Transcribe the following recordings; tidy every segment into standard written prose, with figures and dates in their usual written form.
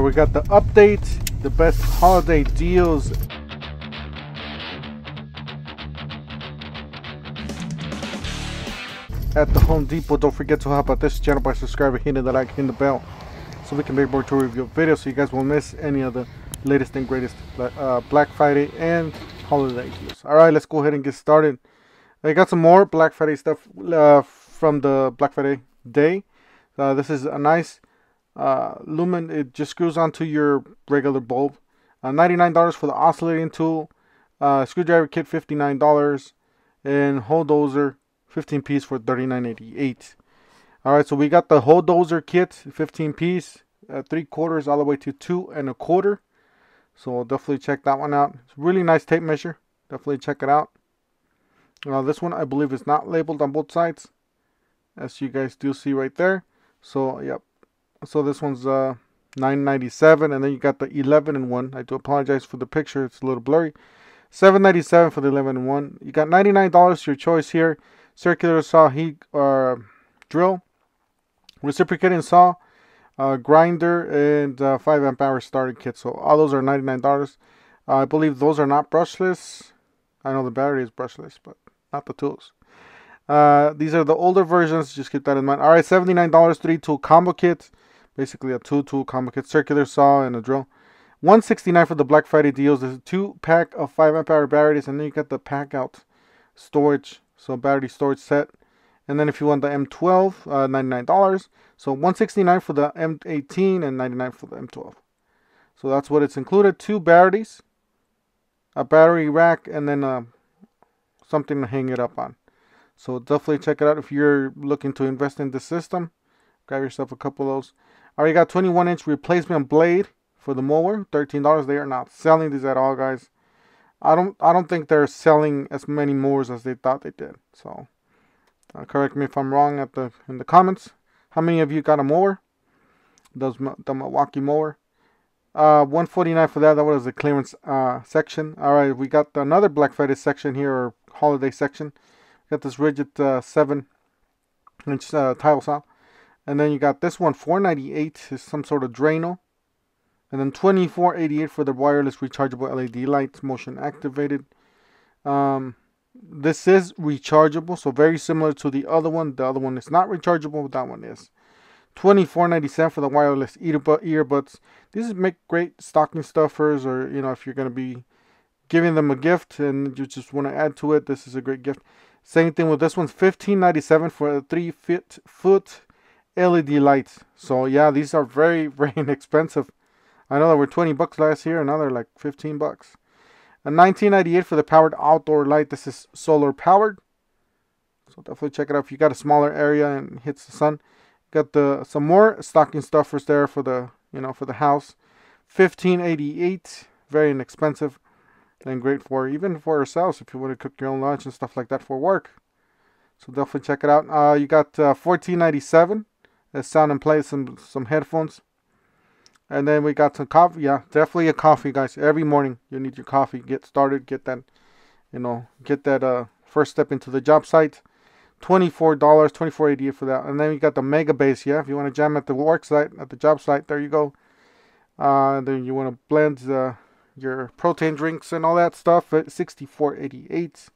We got the update, the best holiday deals. At the Home Depot. Don't forget to help out this channel by subscribing, hitting the like, hitting the bell, so we can make more to review videos, so you guys won't miss any of the latest and greatest Black Friday and holiday deals. All right, let's go ahead and get started. I got some more Black Friday stuff from the Black Friday day. This is a nice lumen. It just screws onto your regular bulb. $99 for the oscillating tool. Screwdriver kit $59, and hole dozer 15 piece for $39.88. All right, so we got the hole dozer kit 15 piece, 3/4 all the way to 2 1/4. So definitely check that one out. It's a really nice tape measure. Definitely check it out. This one I believe is not labeled on both sides, as you guys do see right there. So yep. So this one's $9.97, and then you got the 11-in-1. I do apologize for the picture; it's a little blurry. $7.97 for the 11-in-1. You got $99 your choice here. Circular saw, heat drill, reciprocating saw, grinder, and 5 amp hour starter kit. So all those are $99. I believe those are not brushless. I know the battery is brushless, but not the tools. These are the older versions. Just keep that in mind. All right, $79, 3-tool combo kit. Basically a 2-tool combo kit, circular saw and a drill. $169 for the Black Friday deals. There's a 2-pack of 5 amp hour batteries, and then you got the pack out storage. So battery storage set. And then if you want the M12, $99. So $169 for the M18 and $99 for the M12. So that's what it's included. 2 batteries, a battery rack, and then something to hang it up on. So definitely check it out if you're looking to invest in the system. Grab yourself a couple of those. All right, you got 21-inch replacement blade for the mower, $13. They are not selling these at all, guys. I don't think they're selling as many mowers as they thought they did. So correct me if I'm wrong in the comments. How many of you got a mower? The Milwaukee mower. $149 for that. That was the clearance section. All right, we got another Black Friday section here, or holiday section. Got this rigid 7-inch tile saw, and then you got this one $498 is some sort of Drano. And then $24.88 for the wireless rechargeable LED lights, motion activated. This is rechargeable, so very similar to the other one. The other one is not rechargeable, but that one is. $24.97 for the wireless earbuds. These make great stocking stuffers, or if you're going to be giving them a gift and you just want to add to it, this is a great gift. Same thing with this one, $15.97 for a 3-foot LED lights. So yeah, these are very, very inexpensive. I know they were $20 last year, and now they're like $15. And $19.98 for the powered outdoor light. This is solar powered, so definitely check it out if you got a smaller area and hits the sun. Got some more stocking stuffers there for the for the house. $15.88, very inexpensive and great for even for yourselves if you want to cook your own lunch and stuff like that for work. So definitely check it out. You got $14.97. That's sound and play, some headphones. And then we got some coffee. Yeah, definitely a coffee, guys. Every morning you need your coffee. Get started. Get that, get that first step into the job site. $24, $24.88 for that. And then you got the Mega Base. Yeah, if you want to jam at the work site, at the job site, there you go. Then you want to blend your protein drinks and all that stuff at $64.88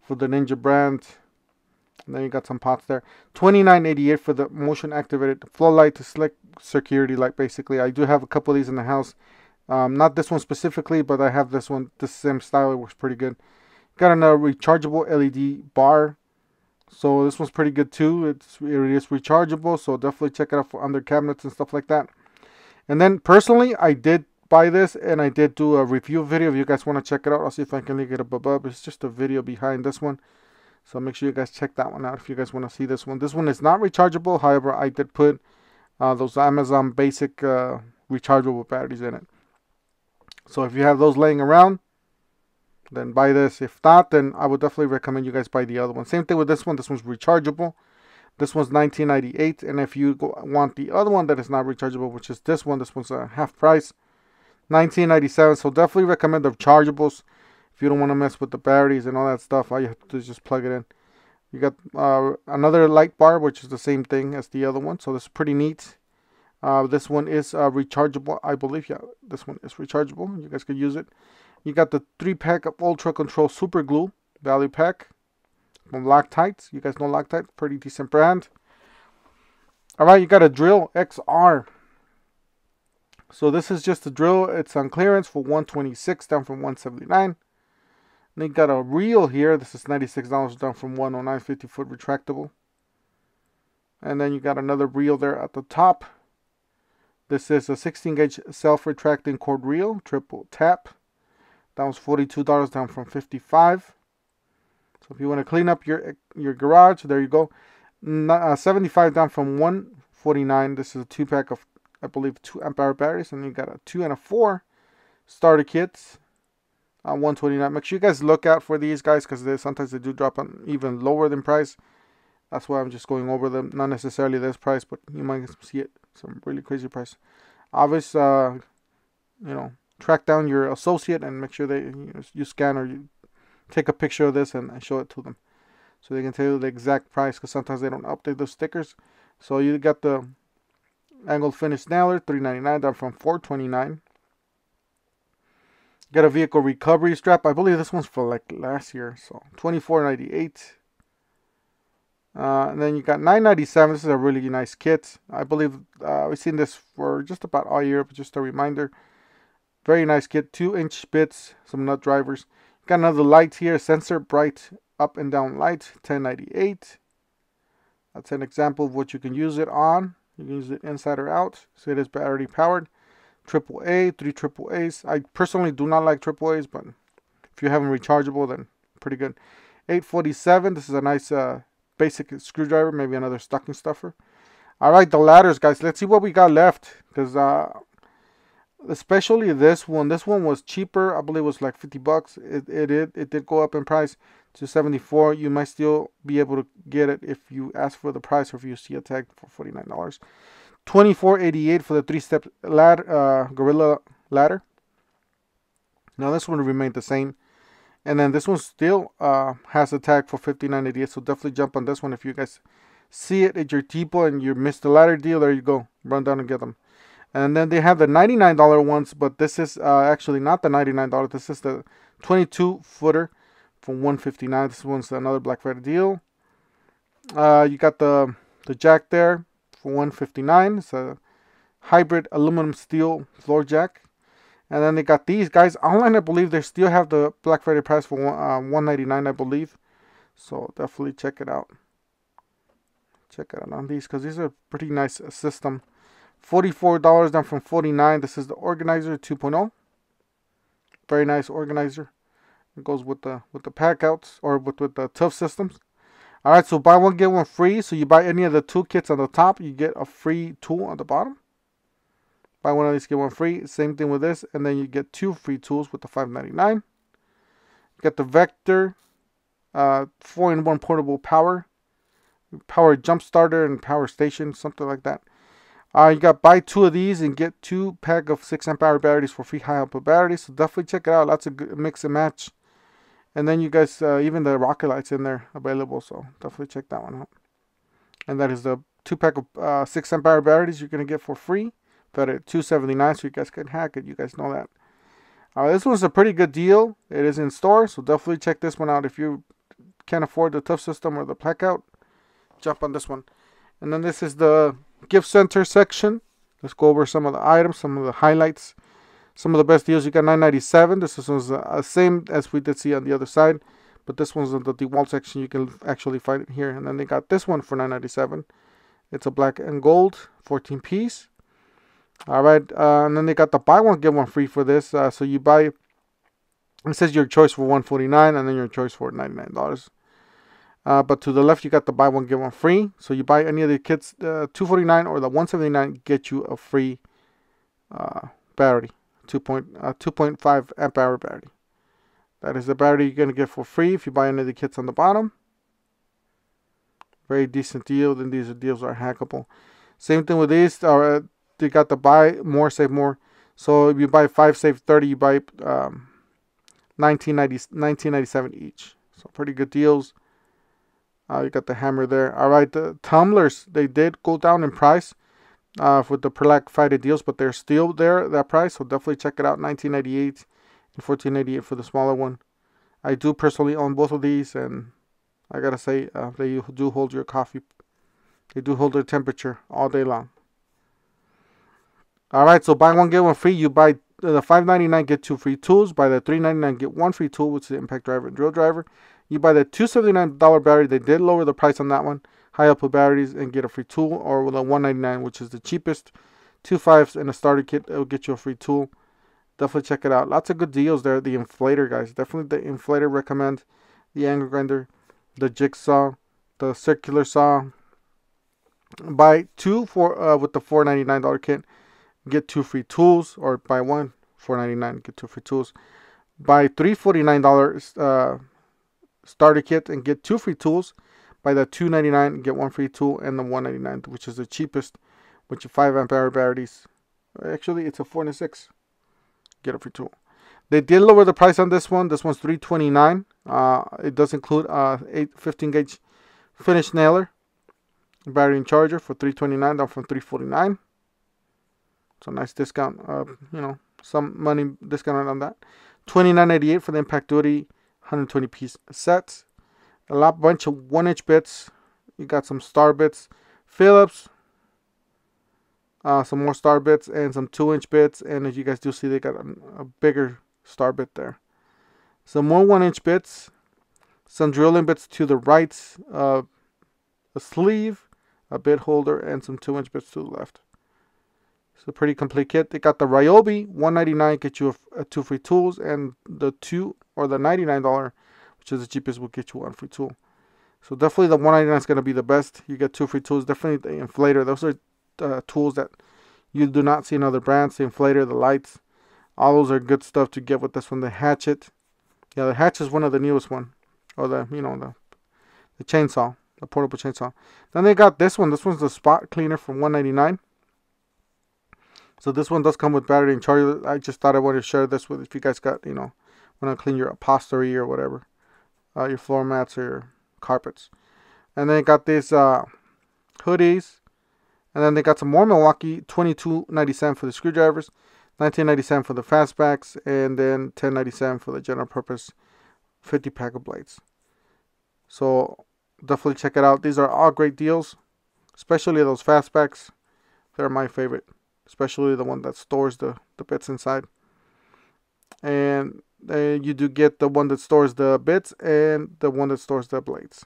for the Ninja brand. And then you got some pots there. $29.88 for the motion activated flow light, to slick security light. Basically, I do have a couple of these in the house. Not this one specifically, but I have this one. This same style. It works pretty good. Got a rechargeable LED bar. So this one's pretty good too. It is rechargeable. So definitely check it out for under cabinets and stuff like that. And then personally, I did buy this, and I did do a review video. If you guys want to check it out, I'll see if I can link it up above. It's just a video behind this one. So make sure you guys check that one out if you guys want to see this one. This one is not rechargeable. However, I did put those Amazon basic rechargeable batteries in it. So if you have those laying around, then buy this. If not, then I would definitely recommend you guys buy the other one. Same thing with this one. This one's rechargeable. This one's $19.98. And if you want the other one that is not rechargeable, which is this one's half price, $19.97. So definitely recommend the rechargeables. If you don't want to mess with the batteries and all that stuff, all you have to do is just plug it in. You got another light bar, which is the same thing as the other one. So this is pretty neat. This one is rechargeable, I believe. Yeah, this one is rechargeable. You guys could use it. You got the 3-pack of Ultra Control Super Glue value pack from Loctite. You guys know Loctite, pretty decent brand. All right, you got a drill XR. So this is just a drill. It's on clearance for $126, down from $179. Then you got a reel here. This is $96, down from $109, 50-foot retractable. And then you got another reel there at the top. This is a 16-gauge self-retracting cord reel, triple tap. That was $42, down from $55. So if you want to clean up your garage, there you go. 75 down from $149. This is a 2-pack of, I believe, 2 amp-hour batteries, and you got a 2 and a 4 starter kits. $129. Make sure you guys look out for these guys, because sometimes they do drop on even lower than price. That's why I'm just going over them. Not necessarily this price, but you might see it some really crazy price. Obviously, track down your associate and make sure they you scan or you take a picture of this and show it to them, so they can tell you the exact price, because sometimes they don't update those stickers. So you got the angled finish nailer, $3.99, down from $4.29. Got a vehicle recovery strap. I believe this one's for like last year, so $24.98. And then you got $9.97. This is a really nice kit. I believe we've seen this for just about all year, but just a reminder. Very nice kit. 2-inch bits, some nut drivers. Got another light here, sensor bright up and down light, $10.98. That's an example of what you can use it on. You can use it inside or out. So it is battery powered. AAA, 3 AAAs. I personally do not like AAAs, but if you have them rechargeable, then pretty good. $8.47. This is a nice basic screwdriver, maybe another stocking stuffer. All right, the ladders, guys. Let's see what we got left, because especially this one. This one was cheaper. I believe it was like $50. It did go up in price to $74. You might still be able to get it if you ask for the price, or if you see a tag for $49. $24.88 for the 3-step ladder, Gorilla ladder. Now this one remained the same, and then this one still has a tag for $59.88. So definitely jump on this one if you guys see it at your depot and you missed the ladder deal. There you go, run down and get them. And then they have the $99 ones, but this is actually not the $99. This is the 22-footer for $159. This one's another Black Friday deal. You got the jack there for $159. It's a hybrid aluminum steel floor jack. And then they got these guys online. I believe they still have the Black Friday price for $199, I believe. So definitely check it out. Check it out on these, because these are a pretty nice system. $44 down from $49. This is the organizer 2.0. Very nice organizer. It goes with the pack outs, or with the tough systems. All right, so buy one get one free. So you buy any of the toolkits on the top, you get a free tool on the bottom. Buy one of these, get one free. Same thing with this, and then you get 2 free tools with the $5.99. You get the Vector 4-in-1 portable power jump starter and power station, something like that. You got buy 2 of these and get 2 pack of 6 amp-hour batteries for free high output batteries. So definitely check it out. Lots of good mix and match. And then you guys, even the rocket lights in there available. So definitely check that one out. And that is the 2 pack of 6 amp-hour batteries you're going to get for free. But at $279, so you guys can hack it. You guys know that. This one's a pretty good deal. It is in store, so definitely check this one out. If you can't afford the tough system or the pack out, jump on this one. And then this is the gift center section. Let's go over some of the items, some of the highlights, some of the best deals. You got $9.97. This was the same as we did see on the other side, but this one's in the DeWalt section. You can actually find it here. And then they got this one for $9.97. It's a black and gold 14-piece. All right, and then they got the buy one get one free for this. So you buy, it says your choice for $149, and then your choice for $99. But to the left, you got the buy one get one free. So you buy any of the kits, $249 or the $179, get you a free battery, 2.5 amp hour battery. That is the battery you're gonna get for free if you buy any of the kits on the bottom. Very decent deal. Then these deals are hackable. Same thing with these. They got the buy more save more. So if you buy 5 save 30, you buy $19.97 each. So pretty good deals. You got the hammer there. All right, the tumblers, they did go down in price. with the Black Friday deals, but they're still there that price, so definitely check it out. $19.98 and $14.88 for the smaller one. I do personally own both of these, and I gotta say, they do hold your coffee. They do hold their temperature all day long. All right, so buy one get one free. You buy the $5.99 get 2 free tools. Buy the $3.99 get 1 free tool, which is the impact driver and drill driver. You buy the $279 battery. They did lower the price on that one. High output batteries and get a free tool, or the $199, which is the cheapest. 2 5s and a starter kit. It will get you a free tool. Definitely check it out. Lots of good deals there. The inflator, guys. Definitely the inflator. Recommend the angle grinder, the jigsaw, the circular saw. Buy two for with the $4.99 kit. Get 2 free tools, or buy one $4.99 get 2 free tools. Buy three $49 starter kit and get 2 free tools. Buy the $2.99 get 1 free tool, and the $1.99, which is the cheapest, which is 5 amp hour batteries. Actually, it's a 4 and a 6. Get a free tool. They did lower the price on this one. This one's $329. It does include 15 gauge finish nailer, battery and charger for $329, down from $349. So nice discount, some money discount on that. $29.88 for the impact duty 120 piece sets. A bunch of 1-inch bits. You got some star bits, Phillips, some more star bits, and some 2-inch bits. And as you guys do see, they got a bigger star bit there. Some more 1-inch bits, some drilling bits to the right, a sleeve, a bit holder, and some 2-inch bits to the left. It's a pretty complete kit. They got the Ryobi, $199, get you 2 free tools, and the $99, which is the cheapest, will get you 1 free tool. So definitely the $199 is going to be the best. You get 2 free tools. Definitely the inflator. Those are tools that you do not see in other brands. The inflator, the lights, all those are good stuff to get with this one. The hatchet, yeah, the hatchet is one of the newest one, or the chainsaw, the portable chainsaw. Then they got this one. This one's the spot cleaner for $199. So this one does come with battery and charger. I just thought I wanted to share this with if you guys got, want to clean your upholstery or whatever, your floor mats or your carpets. And then they got these hoodies, and then they got some more Milwaukee, $22.97 for the screwdrivers, $19.97 for the fastbacks, and then $10.97 for the general purpose 50 pack of blades. So definitely check it out. These are all great deals, especially those fastbacks. They're my favorite. Especially the one that stores the bits inside. And you do get the one that stores the bits and the one that stores the blades.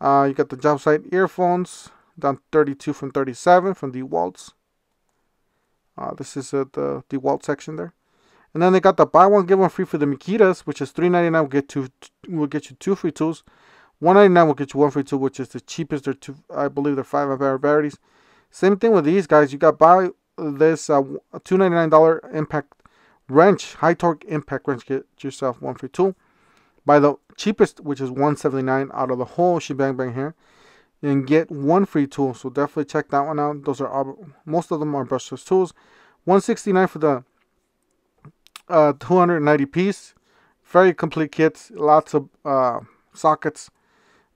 You got the job site earphones, down 32 from 37 from DeWalt's. This is the DeWalt section there. And then they got the buy one get one free for the Makitas, which is $3.99 will get you 2 free tools. $1.99 will get you 1 free tool, which is the cheapest. I believe they're 5 amp hour batteries. Same thing with these guys. You got buy this $299 impact wrench, high torque impact wrench. Get yourself 1 free tool. Buy the cheapest, which is $179 out of the whole shebang bang here, and get 1 free tool. So definitely check that one out. Those are all, most of them are brushless tools. $169 for the 290 piece. Very complete kits. Lots of sockets,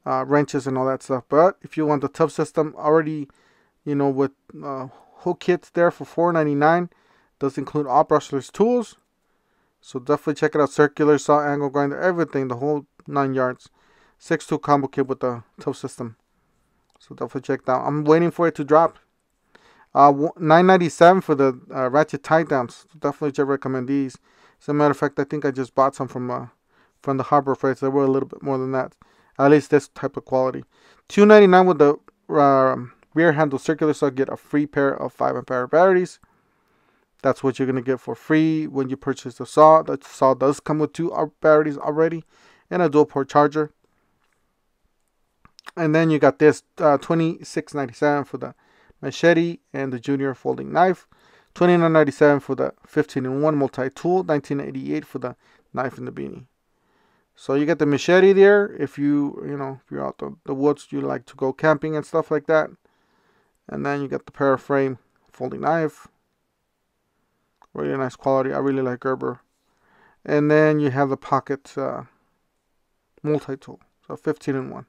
wrenches, and all that stuff. But if you want the tub system already, with hook kits there for $4.99. Does include all brushless tools. So definitely check it out. Circular saw, angle grinder, everything, the whole 9 yards. 6-tool combo kit with the tub system. So definitely check that out. I'm waiting for it to drop. $9.97 for the ratchet tie downs. Definitely recommend these. As a matter of fact, I think I just bought some from the Harbor Freight. They were a little bit more than that. At least this type of quality. $2.99 with the rear handle circular saw. Get a free pair of 5 amp hour batteries. That's what you're going to get for free when you purchase the saw. The saw does come with 2 batteries already and a dual port charger. And then you got this $26.97 for the machete and the junior folding knife. $29.97 for the 15-in-1 multi-tool. $19.88 for the knife and the beanie. So you get the machete there if if you're out the woods, you like to go camping and stuff like that. And then you get the paraframe folding knife. Really nice quality. I really like Gerber. And then you have the pocket multi-tool. So 15-in-1.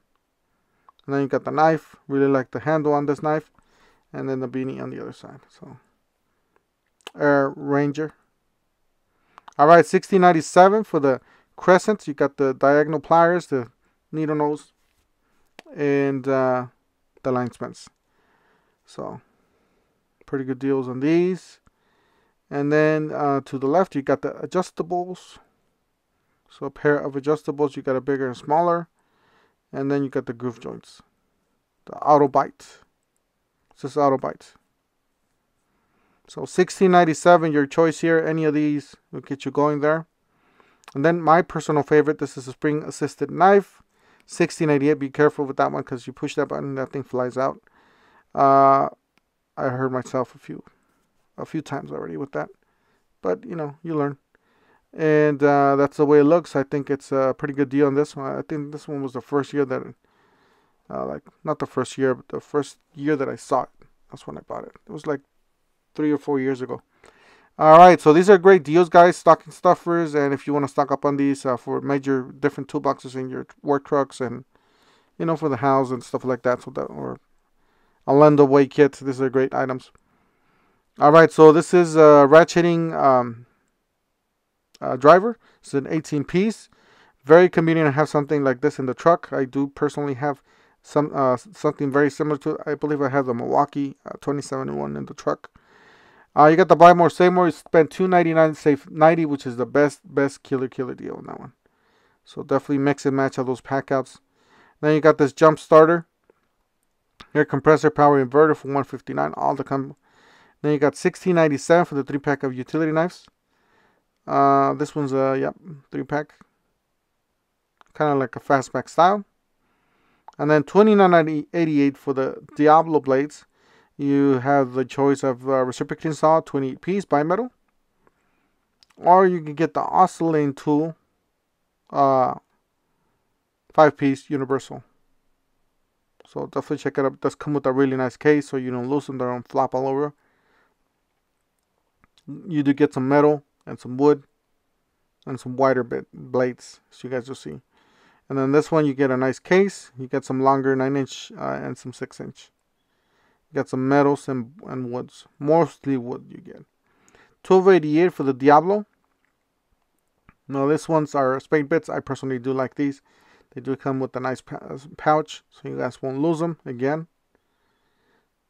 And then you got the knife. Really like the handle on this knife. and then the beanie on the other side. So Air Ranger. All right, $16.97 for the crescent. You got the diagonal pliers, the needle nose, and the line spans. So pretty good deals on these. And then to the left, you got the adjustables. So a pair of adjustables. You got a bigger and smaller. And then you got the groove joints. The auto bite. This is auto bite. So $16.97, your choice here. Any of these will get you going there. And then my personal favorite, this is a spring assisted knife. $16.98. Be careful with that one because you push that button, that thing flies out. I hurt myself a few times already with that, but you know, you learn. And that's the way it looks. I think it's a pretty good deal on this one. I think this one was the first year that like, not the first year, but the first year that I saw it. That's when I bought it. It was like 3 or 4 years ago. All right, so these are great deals, guys. Stocking stuffers, and if you want to stock up on these for major different toolboxes in your work trucks, and you know, for the house and stuff like that, so that, or a lend away kit. These are great items. All right, so this is a ratcheting driver. It's an 18-piece. Very convenient to have something like this in the truck. I do personally have something very similar to it. I believe I have the Milwaukee 2071 in the truck. You got the buy more, save more. You spend $2.99, save $90, which is the best killer deal on that one. So definitely mix and match all those packouts. Then you got this jump starter, air compressor, power inverter for $159. All the Then you got $16.97 for the 3-pack of utility knives. This one's a 3-pack, kind of like a fastback style. And then $29.88 for the Diablo blades. You have the choice of reciprocating saw, 28-piece bimetal, or you can get the oscillating tool, 5-piece universal. So definitely check it out. It does come with a really nice case, so you don't lose them. They don't flop all over. You do get some metal and some wood and some wider blades, as you guys will see. And then this one, you get a nice case. You get some longer 9-inch and some 6-inch. You got some metals and woods. Mostly wood you get. $12.88 for the Diablo. Now this one's are spade bits. I personally do like these. They do come with a nice pouch, so you guys won't lose them again.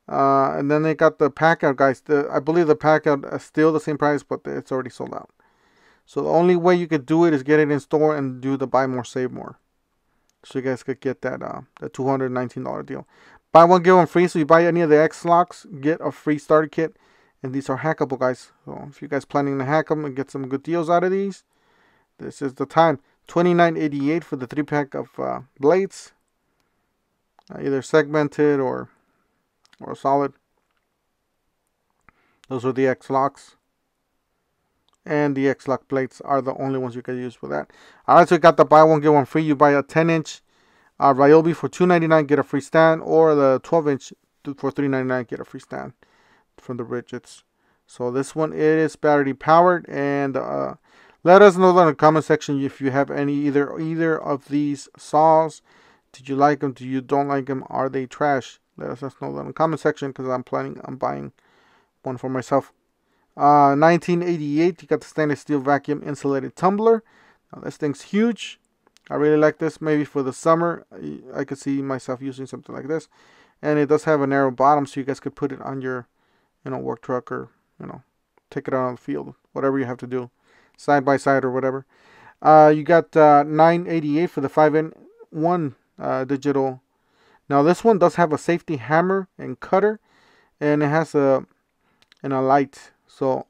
And then they got the pack out, guys. I believe the pack out is still the same price, but it's already sold out. So the only way you could do it is get it in store and do the buy more, save more. So you guys could get that the $219 deal. Buy one, get one free. So you buy any of the X locks, get a free starter kit. And these are hackable, guys. So if you guys planning to hack them and get some good deals out of these, this is the time. $29.88 for the 3-pack of blades. Either segmented or solid. Those are the X locks. And the X lock plates are the only ones you can use for that. Alright, so you got the buy one, get one free. You buy a 10-inch Ryobi for $2.99, get a free stand, or the 12-inch for $3.99, get a free stand from the Ridgets. So this one, it is battery powered, and let us know in the comment section if you have any either of these saws. Did you like them? Do you don't like them? Are they trash? Let us know in the comment section, because I'm planning on buying one for myself. $19.88. You got the stainless steel vacuum insulated tumbler. Now, this thing's huge. I really like this. Maybe for the summer, I could see myself using something like this. And it does have a narrow bottom, so you guys could put it on your, work truck, or take it out on the field, whatever you have to do, side by side or whatever. You got $9.88 for the 5-in-1 digital. Now this one does have a safety hammer and cutter, and it has a light. So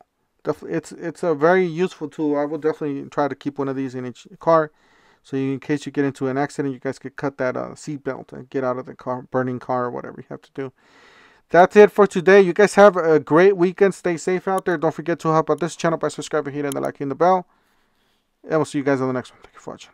it's a very useful tool. I will definitely try to keep one of these in each car, so in case you get into an accident, you guys could cut that seat belt and get out of the car, burning car, or whatever you have to do. That's it for today. You guys have a great weekend. Stay safe out there. Don't forget to help out this channel by subscribing, hitting the like, and the bell. And we'll see you guys on the next one. Thank you for watching.